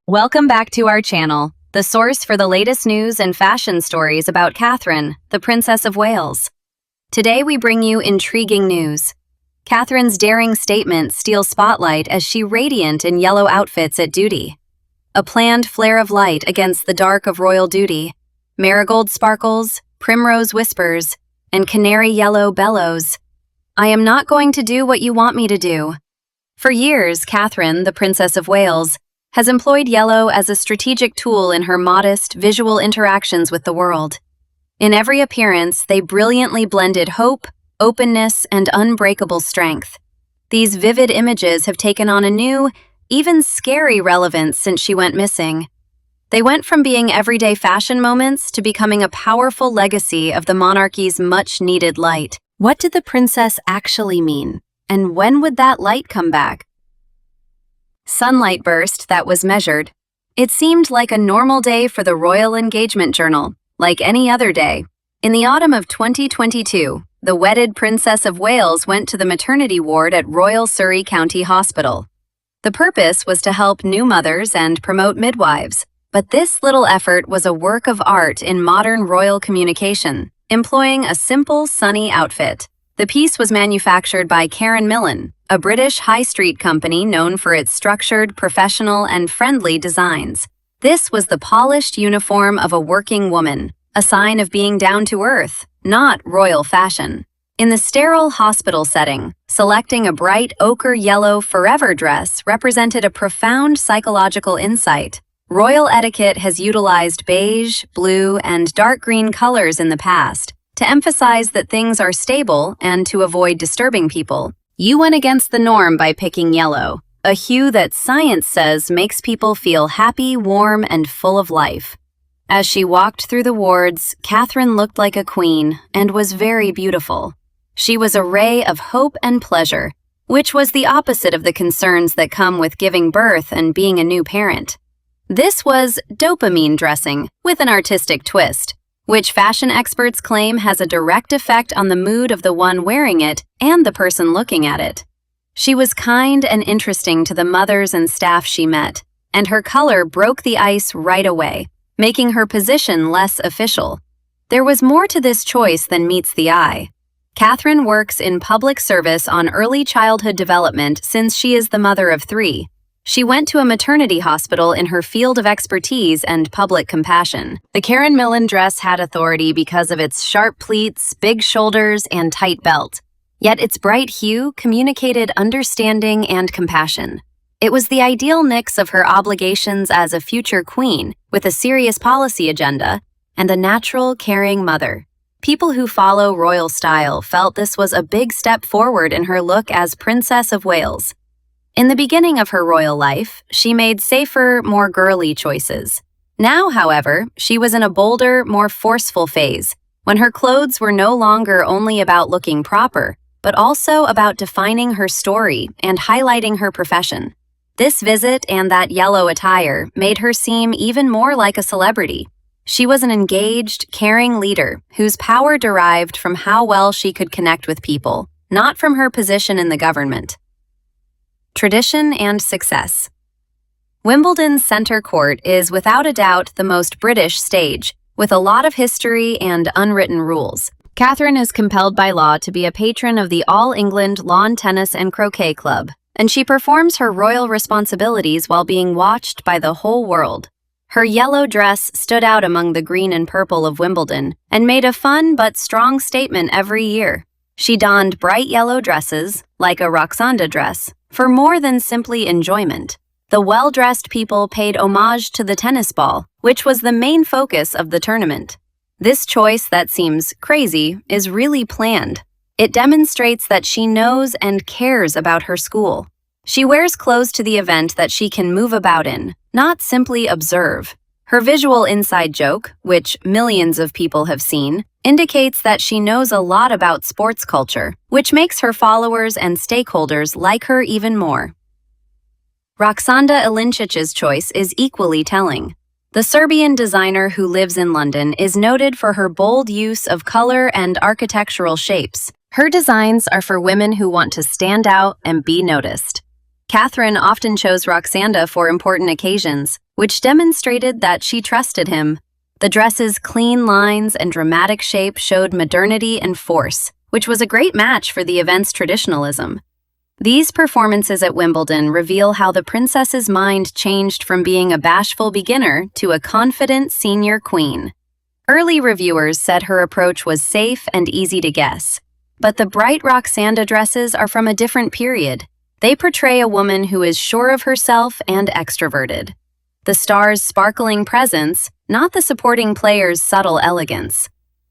Welcome back to our channel, the source for the latest news and fashion stories about Catherine, the Princess of Wales. Today we bring you intriguing news. Catherine's daring statement steals spotlight as she radiant in yellow outfits at duty. A planned flare of light against the dark of royal duty, marigold sparkles, primrose whispers, and canary yellow bellows. I am not going to do what you want me to do. For years, Catherine, the Princess of Wales, has employed yellow as a strategic tool in her modest, visual interactions with the world. In every appearance, they brilliantly blended hope, openness, and unbreakable strength. These vivid images have taken on a new, even scary relevance since she went missing. They went from being everyday fashion moments to becoming a powerful legacy of the monarchy's much-needed light. What did the princess actually mean? And when would that light come back? Sunlight burst that was measured. It seemed like a normal day for the Royal Engagement Journal, like any other day. In the autumn of 2022, the wedded Princess of Wales went to the maternity ward at Royal Surrey County Hospital. The purpose was to help new mothers and promote midwives, but this little effort was a work of art in modern royal communication, employing a simple, sunny outfit. The piece was manufactured by Karen Millen, a British high street company known for its structured, professional, and friendly designs. This was the polished uniform of a working woman, a sign of being down to earth, not royal fashion. In the sterile hospital setting, selecting a bright ochre yellow forever dress represented a profound psychological insight. Royal etiquette has utilized beige, blue, and dark green colors in the past to emphasize that things are stable and to avoid disturbing people. You went against the norm by picking yellow, a hue that science says makes people feel happy, warm, and full of life. As she walked through the wards, Catherine looked like a queen and was very beautiful. She was a ray of hope and pleasure, which was the opposite of the concerns that come with giving birth and being a new parent. This was dopamine dressing with an artistic twist, which fashion experts claim has a direct effect on the mood of the one wearing it and the person looking at it. She was kind and interesting to the mothers and staff she met, and her color broke the ice right away, making her position less official. There was more to this choice than meets the eye. Catherine works in public service on early childhood development since she is the mother of 3. She went to a maternity hospital in her field of expertise and public compassion. The Karen Millen dress had authority because of its sharp pleats, big shoulders, and tight belt. Yet its bright hue communicated understanding and compassion. It was the ideal mix of her obligations as a future queen, with a serious policy agenda, and a natural, caring mother. People who follow royal style felt this was a big step forward in her look as Princess of Wales. In the beginning of her royal life, she made safer, more girly choices. Now, however, she was in a bolder, more forceful phase, when her clothes were no longer only about looking proper, but also about defining her story and highlighting her profession. This visit and that yellow attire made her seem even more like a celebrity. She was an engaged, caring leader whose power derived from how well she could connect with people, not from her position in the government. Tradition and success. Wimbledon's Centre Court is without a doubt the most British stage, with a lot of history and unwritten rules. Catherine is compelled by law to be a patron of the All England Lawn Tennis and Croquet Club, and she performs her royal responsibilities while being watched by the whole world. Her yellow dress stood out among the green and purple of Wimbledon and made a fun but strong statement every year. She donned bright yellow dresses, like a Roxanda dress, for more than simply enjoyment. The well-dressed people paid homage to the tennis ball, which was the main focus of the tournament. This choice that seems crazy is really planned. It demonstrates that she knows and cares about her school. She wears clothes to the event that she can move about in, not simply observe. Her visual inside joke, which millions of people have seen, indicates that she knows a lot about sports culture, which makes her followers and stakeholders like her even more. Roxanda Ilincic's choice is equally telling. The Serbian designer who lives in London is noted for her bold use of color and architectural shapes. Her designs are for women who want to stand out and be noticed. Catherine often chose Roxanda for important occasions, which demonstrated that she trusted him. The dress's clean lines and dramatic shape showed modernity and force, which was a great match for the event's traditionalism. These performances at Wimbledon reveal how the princess's mind changed from being a bashful beginner to a confident senior queen. Early reviewers said her approach was safe and easy to guess. But the bright Roxanda dresses are from a different period. They portray a woman who is sure of herself and extroverted. The star's sparkling presence, not the supporting player's subtle elegance.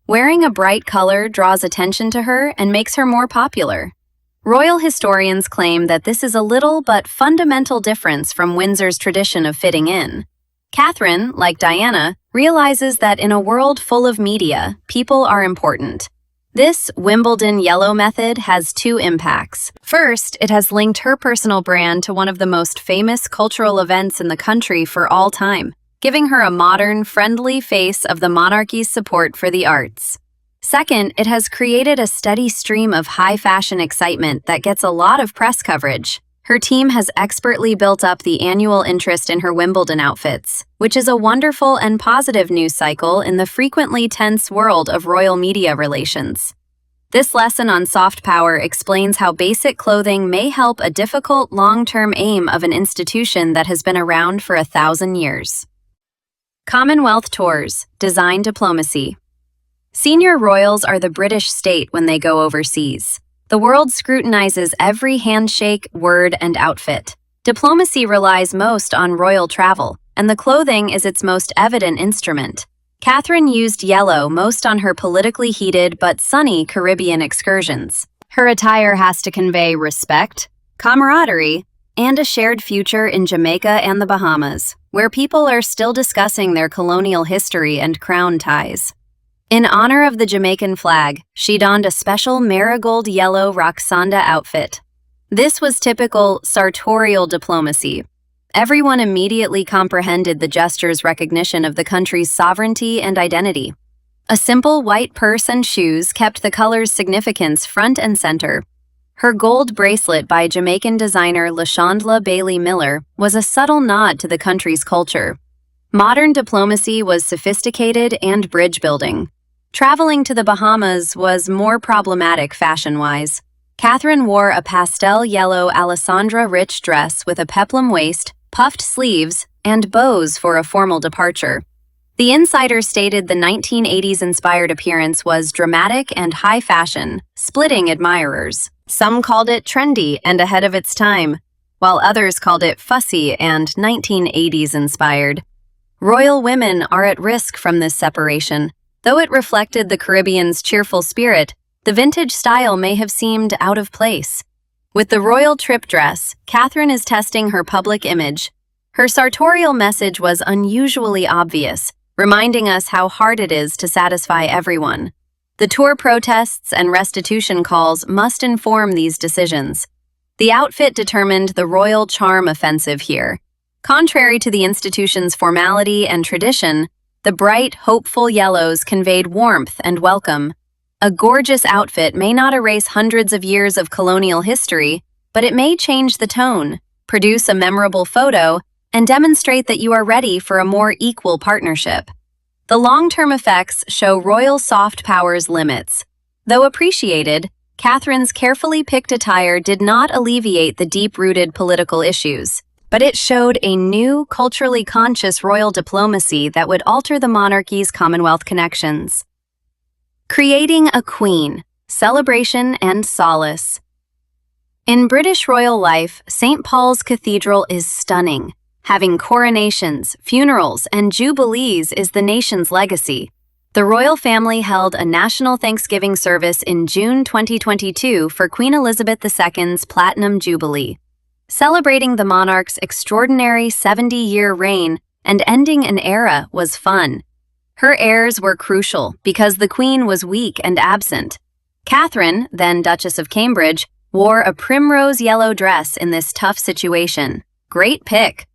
Wearing a bright color draws attention to her and makes her more popular. Royal historians claim that this is a little but fundamental difference from Windsor's tradition of fitting in. Catherine, like Diana, realizes that in a world full of media, people are important. This Wimbledon yellow method has two impacts. First, it has linked her personal brand to one of the most famous cultural events in the country for all time, giving her a modern, friendly face of the monarchy's support for the arts. Second, it has created a steady stream of high-fashion excitement that gets a lot of press coverage. Her team has expertly built up the annual interest in her Wimbledon outfits, which is a wonderful and positive news cycle in the frequently tense world of royal media relations. This lesson on soft power explains how basic clothing may help a difficult long-term aim of an institution that has been around for 1,000 years. Commonwealth Tours, Design Diplomacy. Senior royals are the British state when they go overseas. The world scrutinizes every handshake, word, and outfit. Diplomacy relies most on royal travel, and the clothing is its most evident instrument. Catherine used yellow most on her politically heated but sunny Caribbean excursions. Her attire has to convey respect, camaraderie, and a shared future in Jamaica and the Bahamas, where people are still discussing their colonial history and crown ties. In honor of the Jamaican flag, she donned a special marigold yellow Roxanda outfit. This was typical sartorial diplomacy. Everyone immediately comprehended the gesture's recognition of the country's sovereignty and identity. A simple white purse and shoes kept the color's significance front and center. Her gold bracelet by Jamaican designer LaShondla Bailey Miller was a subtle nod to the country's culture. Modern diplomacy was sophisticated and bridge-building. Traveling to the Bahamas was more problematic fashion-wise. Catherine wore a pastel yellow Alessandra rich dress with a peplum waist, puffed sleeves, and bows for a formal departure. The Insider stated the 1980s-inspired appearance was dramatic and high fashion, splitting admirers. Some called it trendy and ahead of its time, while others called it fussy and 1980s-inspired. Royal women are at risk from this separation. Though it reflected the Caribbean's cheerful spirit, the vintage style may have seemed out of place. With the royal trip dress, Catherine is testing her public image. Her sartorial message was unusually obvious, reminding us how hard it is to satisfy everyone. The tour protests and restitution calls must inform these decisions. The outfit determined the royal charm offensive here. Contrary to the institution's formality and tradition, the bright, hopeful yellows conveyed warmth and welcome. A gorgeous outfit may not erase hundreds of years of colonial history, but it may change the tone, produce a memorable photo, and demonstrate that you are ready for a more equal partnership. The long-term effects show royal soft power's limits. Though appreciated, Catherine's carefully picked attire did not alleviate the deep-rooted political issues, but it showed a new, culturally conscious royal diplomacy that would alter the monarchy's Commonwealth connections. Creating a queen, celebration and solace. In British royal life, St. Paul's Cathedral is stunning. Having coronations, funerals, and jubilees is the nation's legacy. The royal family held a national Thanksgiving service in June 2022 for Queen Elizabeth II's Platinum Jubilee, celebrating the monarch's extraordinary 70-year reign and ending an era was fun. Her heirs were crucial because the Queen was weak and absent. Catherine, then Duchess of Cambridge, wore a primrose yellow dress in this tough situation. Great pick.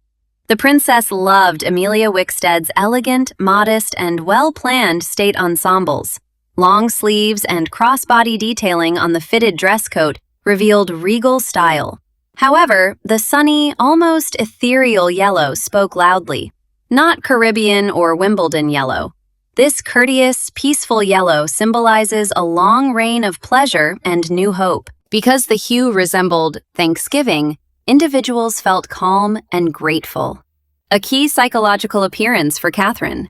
The princess loved Amelia Wickstead's elegant, modest, and well-planned state ensembles. Long sleeves and crossbody detailing on the fitted dress coat revealed regal style. However, the sunny, almost ethereal yellow spoke loudly. not Caribbean or Wimbledon yellow. This courteous, peaceful yellow symbolizes a long reign of pleasure and new hope. Because the hue resembled Thanksgiving, individuals felt calm and grateful. A key psychological appearance for Catherine.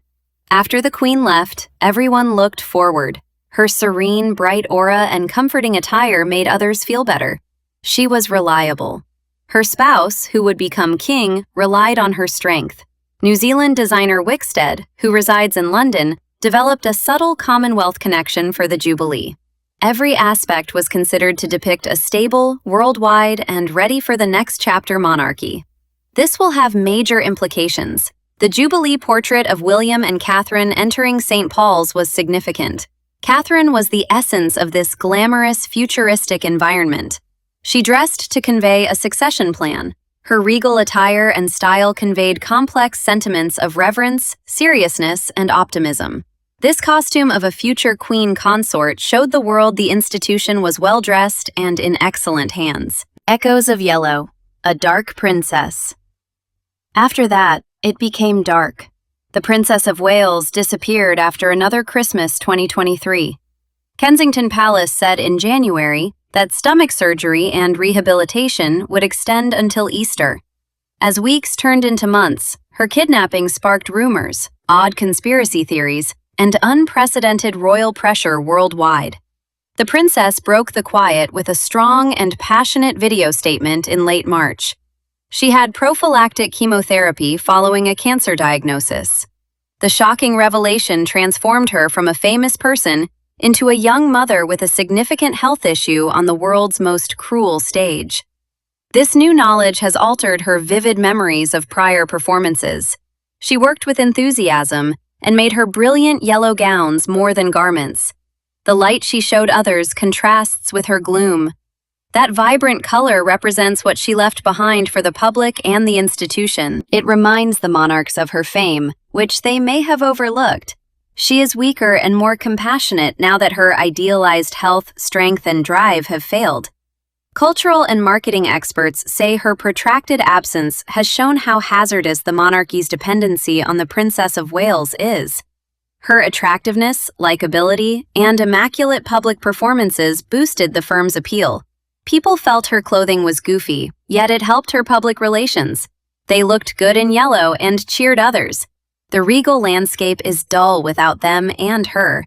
After the Queen left, everyone looked forward. Her serene, bright aura and comforting attire made others feel better. She was reliable. Her spouse, who would become king, relied on her strength. New Zealand designer Wickstead, who resides in London, developed a subtle Commonwealth connection for the Jubilee. Every aspect was considered to depict a stable, worldwide, and ready for the next chapter monarchy. This will have major implications. The Jubilee portrait of William and Catherine entering St. Paul's was significant. Catherine was the essence of this glamorous, futuristic environment. She dressed to convey a succession plan. Her regal attire and style conveyed complex sentiments of reverence, seriousness, and optimism. This costume of a future queen consort showed the world the institution was well-dressed and in excellent hands. Echoes of Yellow, a dark princess. After that, it became dark. The Princess of Wales disappeared after another Christmas 2023. Kensington Palace said in January that stomach surgery and rehabilitation would extend until Easter. As weeks turned into months, her kidnapping sparked rumors, odd conspiracy theories, and unprecedented royal pressure worldwide. The princess broke the quiet with a strong and passionate video statement in late March. She had prophylactic chemotherapy following a cancer diagnosis. The shocking revelation transformed her from a famous person into a young mother with a significant health issue on the world's most cruel stage. This new knowledge has altered her vivid memories of prior performances. She worked with enthusiasm and made her brilliant yellow gowns more than garments. The light she showed others contrasts with her gloom. That vibrant color represents what she left behind for the public and the institution. It reminds the monarchs of her fame, which they may have overlooked. She is weaker and more compassionate now that her idealized health, strength, and drive have failed. Cultural and marketing experts say her protracted absence has shown how hazardous the monarchy's dependency on the Princess of Wales is. Her attractiveness, likability, and immaculate public performances boosted the firm's appeal. People felt her clothing was goofy, yet it helped her public relations. They looked good in yellow and cheered others. The regal landscape is dull without them and her.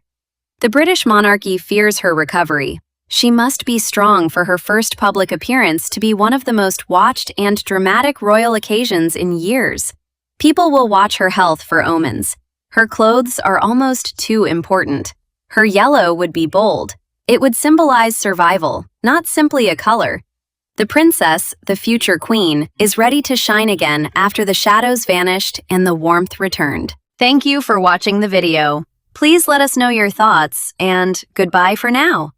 The British monarchy fears her recovery. She must be strong for her first public appearance to be one of the most watched and dramatic royal occasions in years. People will watch her health for omens. Her clothes are almost too important. Her yellow would be bold. It would symbolize survival, not simply a color. The princess, the future queen, is ready to shine again after the shadows vanished and the warmth returned. Thank you for watching the video. Please let us know your thoughts, and goodbye for now.